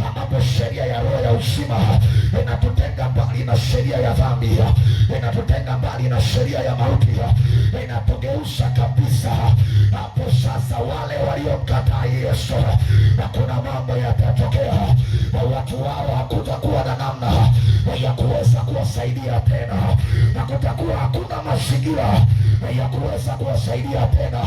ambapo sheria ya roho ya uzima inatutenga mbali na sheria ya dhambi, inatutenga mbali na sheria ya mauti, inatugeuza kabisa. Hapo sasa wale waliomkataa Yesu, na kuna mambo yatatokea. Watu wao hakutakuwa na namna ya kuweza kuwasaidia tena, na kutakuwa hakuna mazingira ya kuweza kuwasaidia tena,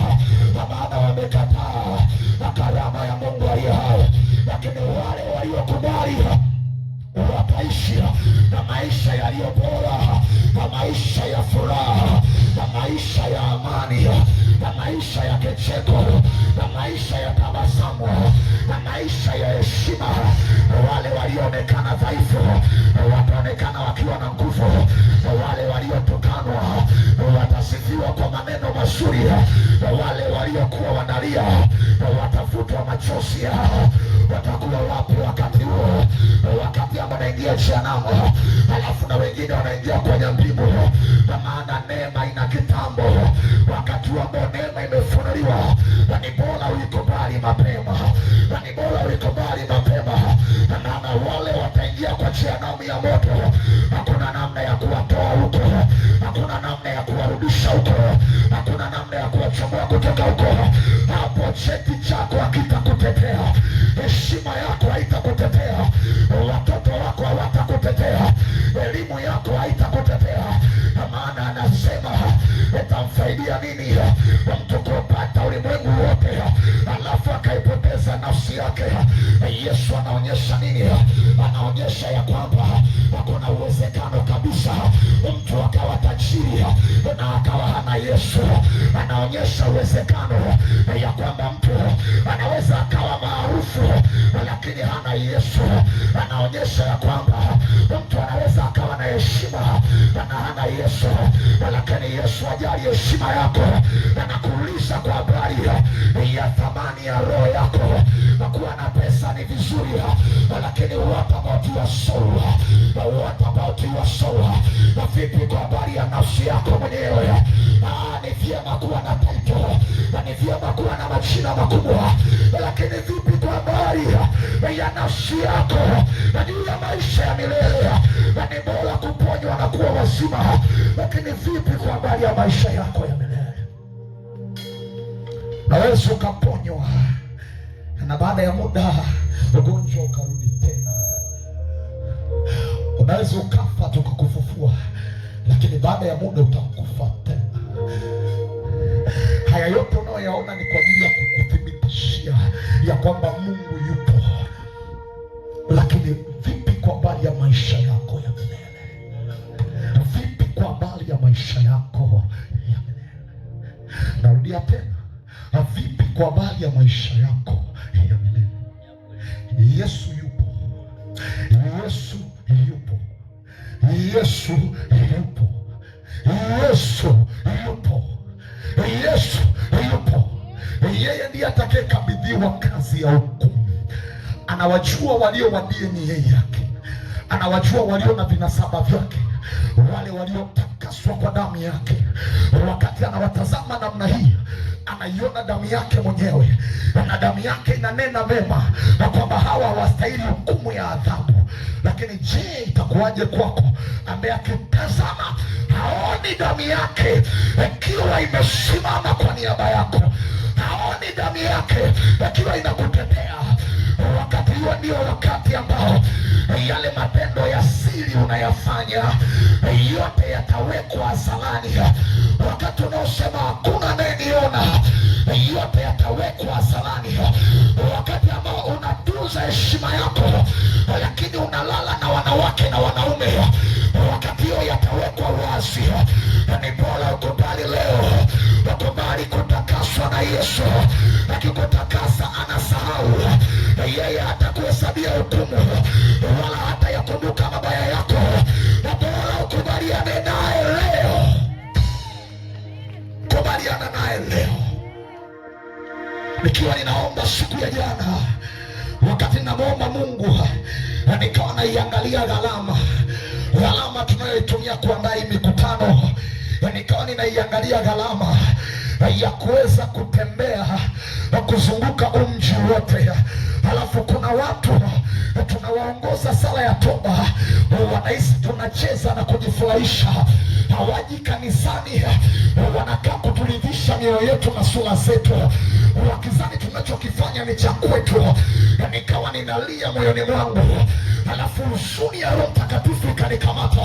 maana wamekataa karama ya Mungu aliye hai. Lakini wale waliokubali wataishi na maisha yaliyo bora, na maisha ya furaha, na maisha ya amani, na maisha ya kicheko, na maisha ya tabasamu, na maisha ya heshima. Wale walioonekana dhaifu wataonekana wakiwa na nguvu. Wale waliotukanwa watasifiwa kwa maneno mazuri. Wale waliokuwa wanalia watafutwa machozi yao. Watakuwa wapi wakati huo? Wakati ambao wanaingia jehanamu, alafu na wengine wanaingia kwenye mbingu. Na maana neema ina kitambo. Wakati ambao neema imefunuliwa, ni bora uikubali mapema, ni bora uikubali mapema. Na maana wale wataingia kwa jehanamu ya moto, hakuna namna ya kuwatoa huko, hakuna namna ya kuwarudisha huko, hakuna namna ya kuwachomoa kutoka huko. Hapo cheti chako hakitakutetea, heshima yako haitakutetea, watoto wako hawatakutetea, elimu yako haitakutetea. Maana anasema itamfaidia nini mtu kupata ulimwengu wote alafu akaipoteza nafsi yake? Yesu anaonyesha nini? Anaonyesha ya kwamba hakuna uwezekano kabisa mtu akawa tajiri na akawa hana Yesu. Anaonyesha uwezekano ya kwamba mtu anaweza akawa maarufu lakini hana Yesu. Anaonyesha ya kwamba mtu anaweza akawa na heshima na hana Yesu. Lakini Yesu ajali heshima yako, anakuuliza kwa habari ya thamani ya roho yako. Kuwa na pesa ni vizuri, lakini what about your soul? What about your soul? Na vipi kwa habari ya nafsi yako mwenyewe? Ni vyema kuwa na title, ni vyema kuwa na majina makubwa, lakini vipi kwa habari ya nafsi yako na juu ya maisha ya milele? Ni bora kuponywa na kuwa wazima, lakini vipi kwa habari ya maisha yako ya milele? Naweza ukaponywa na baada ya muda ugonjwa ukarudi tena. Unaweza ukafa tukakufufua, lakini baada ya muda utakufa tena. Haya yote unayoyaona ni kwa ajili ya kukuthibitishia ya kwamba Mungu yupo. Lakini vipi kwa habari ya maisha yako ya milele? Vipi kwa habari ya maisha yako ya milele? Narudia tena, vipi kwa habari ya maisha yako ya milele? Yesu yupo. Yesu yupo. Yesu yupo. Yesu yupo. Yesu yupo. Yeye ndiye atakayekabidhiwa kazi ya hukumu. Anawajua walio wa DNA yake, anawajua walio na vinasaba vyake, wale waliotakaswa kwa damu yake. Wakati anawatazama namna hii, anaiona damu yake mwenyewe, na damu yake inanena mema, na kwamba hawa hawastahili hukumu ya adhabu. Lakini je, itakuwaje kwako ambaye akitazama haoni damu yake ikiwa imesimama kwa niaba yako, haoni damu yake ikiwa inakutetea? Wakati huo ndio wakati ambao yale matendo ya siri unayafanya yote yatawekwa hadharani. Wakati unaosema hakuna anayeniona, yote yatawekwa hadharani. Wakati ambao unatunza heshima yako, lakini unalala na wanawake na wanaume, wakati huo yatawekwa wazi. Ni bora ukubali leo, ukubali kutakaswa na Yesu. Akikutakasa anasahau, yeye hatakuhesabia hukumu wala hata yakumbuka mabaya yako. Na bora ukubaliane naye leo, kubaliana naye leo. Nikiwa ninaomba siku ya jana, wakati ninamwomba Mungu, nikawa naiangalia gharama tunayoitumia kuandaa mikutano. Nikawa ninaiangalia gharama ya kuweza kutembea kuzunguka mji wote. Alafu kuna watu tunawaongoza sala ya toba, wanahisi tunacheza na kujifurahisha, hawaji kanisani, wanakaa kuturidhisha mioyo yetu na sura zetu, wakizani tunachokifanya ni cha kwetu. Nikawa ninalia moyoni mwangu, alafu huzuni ya Roho Mtakatifu ikanikamata.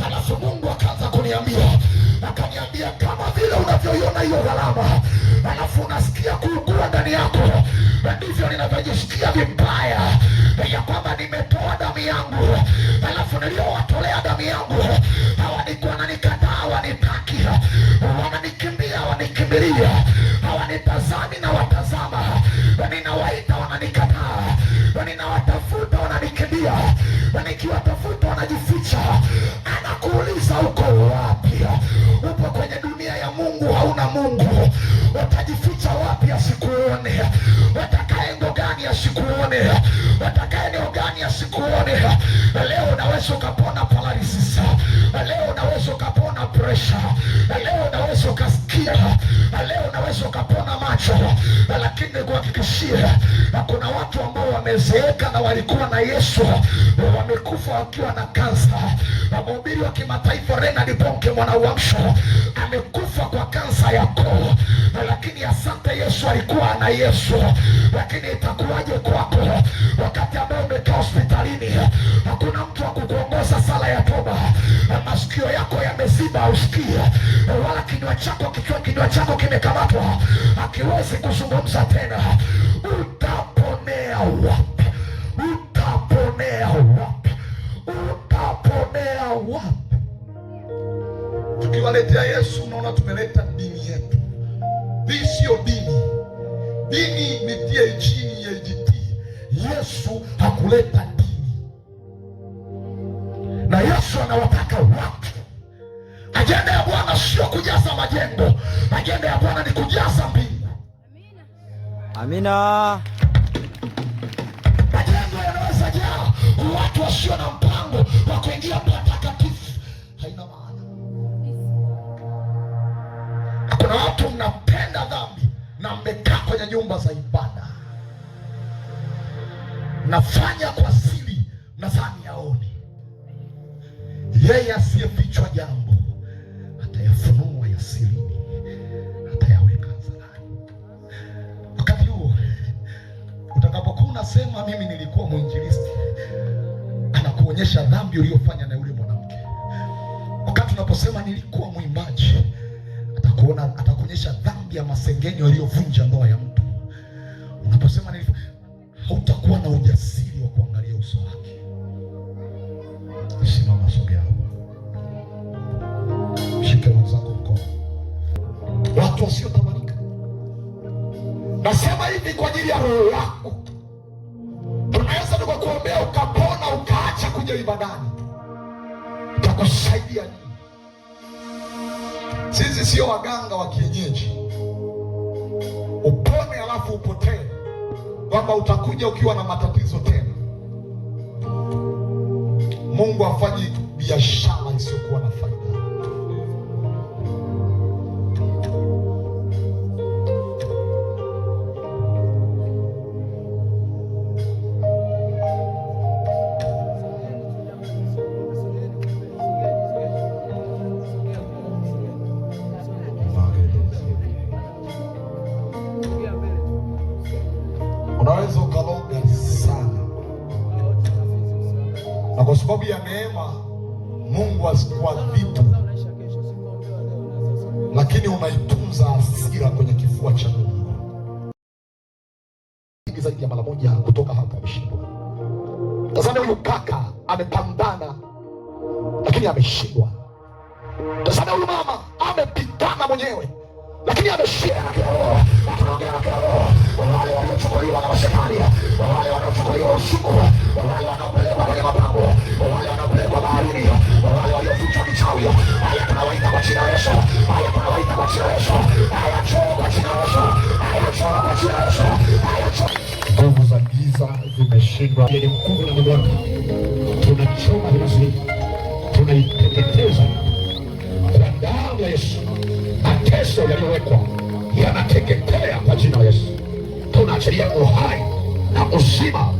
Alafu Mungu akaanza kuniambia, akaniambia kama vile unavyoiona hiyo gharama, alafu unasikia kuugua ndani yako, ndivyo ninavyojisikia vibaya ya kwamba nimetoa damu yangu. Alafu niliowatolea damu yangu hawanikuwa wananikataa, hawanitaki, wananikimbia, wanikimbilia, hawanitazami na watazama, ninawaita wananikataa, ninawatafuta wananikimbia, nikiwatafuta wanajificha. Anakuuliza uko wapi? Upo kwenye dunia ya Mungu, hauna Mungu, utajificha wapi asikuone? Watakaye ngo gani asikuone? Watakaye neno gani asikuone? Leo unaweza ukapona paralysis, leo unaweza ukapona pressure, leo unaweza ukasikia, leo unaweza ukapona macho, lakini nikuhakikishie kuna watu ambao wamezeeka na walikuwa na Yesu, wamekufa wakiwa na kansa. Mhubiri wa kimataifa Reinhard Bonnke Mwanauamsho amekufa kwa kansa ya koo, lakini asante Yesu alikuwa na Yesu. Lakini itakuwaje kwako wakati ambao umekaa hospitalini, hakuna mtu wa kukuongoza sala ya toba, masikio yako yameziba usikie, wala kinywa chako kimekamatwa, hakiwezi kuzungumza tena? Utaponea wapi? Utaponea wapi? Utaponea wapi? Tukiwaletea Yesu, unaona tumeleta dini yetu. Hii sio dini. Dini ni TAGT. Yesu hakuleta dini, na Yesu anawataka watu. Ajenda ya Bwana sio kujaza majengo, ajenda ya Bwana ni kujaza mbingu. Amina. Majengo yanaweza jaa watu wasio na mpango wa kuingia patakatifu, haina maana. Kuna watu mnapenda dhambi na mmekaa kwenye nyumba za ibada, nafanya kwa siri, nadhani yaone. Yeye asiyefichwa jambo atayafunua ya sirini, atayaweka hadharani. Wakati huo utakapokuwa unasema mimi nilikuwa mwinjilisti, anakuonyesha dhambi uliyofanya na yule mwanamke. Wakati unaposema nilikuwa mwimbaji, atakuonyesha dhambi ya masengenyo aliyovunja ndoa ya mtu. Unaposema hautakuwa na ujasiri wa kuangalia uso wake. Simama, sogea hapa, shike mwenzako mkono. Watu wasiotabarika, nasema hivi kwa ajili ya roho yako. Tunaweza tukakuombea ukapona, ukaacha kuja ibadani, itakusaidia nini? Sisi sio waganga wa kienyeji. Upone alafu upotee, kwamba utakuja ukiwa na matatizo tena. Mungu afanye biashara isiyokuwa na faida. Unaweza ukaloga sana, na kwa sababu ya neema Mungu asikuadhibu, lakini unaitunza hasira kwenye kifua cha Mungu. Zaidi ya mara moja kutoka hapa ameshindwa. Tazama huyu kaka amepambana, lakini ameshindwa. Tazama huyu mama amepigana mwenyewe, lakini ameshindwa. Wale waliochukuliwa na mashetani, wale wanaochukuliwa usiku, wale wanaopelekwa kwenye mapango, wale wanaopelekwa baharini, wale waliofichwa kichawi, haya tunawaita kwa jina la Yesu, haya tunawaita kwa jina la Yesu, haya choo kwa jina la Yesu, haya choo kwa jina la Yesu, haya choo. Nguvu za giza zimeshindwa. Ni mkuu na mamlaka, tunachoma hizi, tunaiteketeza kwa damu ya Yesu. Mateso yaliyowekwa aliye uhai na uzima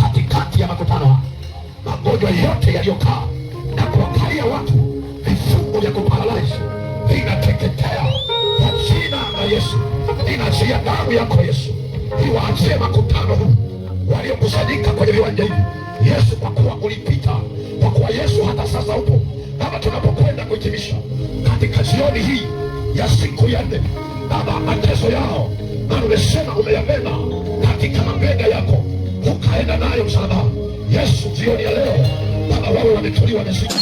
katikati ya makutano. Magonjwa yote yaliyokaa na kuwakalia watu, vifungo vya kuparalyze vinateketea kwa jina la Yesu. Ninaachilia damu yako Yesu iwaachie makutano huu waliokusanyika kwenye viwanja hivi Yesu, kwa kuwa ulipita, kwa kuwa Yesu hata sasa upo. Baba, tunapokwenda kuhitimisha katika jioni hii ya siku ya 4, Baba, mateso yao na umesema umeyabeba katika mabega yako, ukaenda nayo msalaba. Yesu, jioni ya leo Baba, wao wametuliwa mizigo.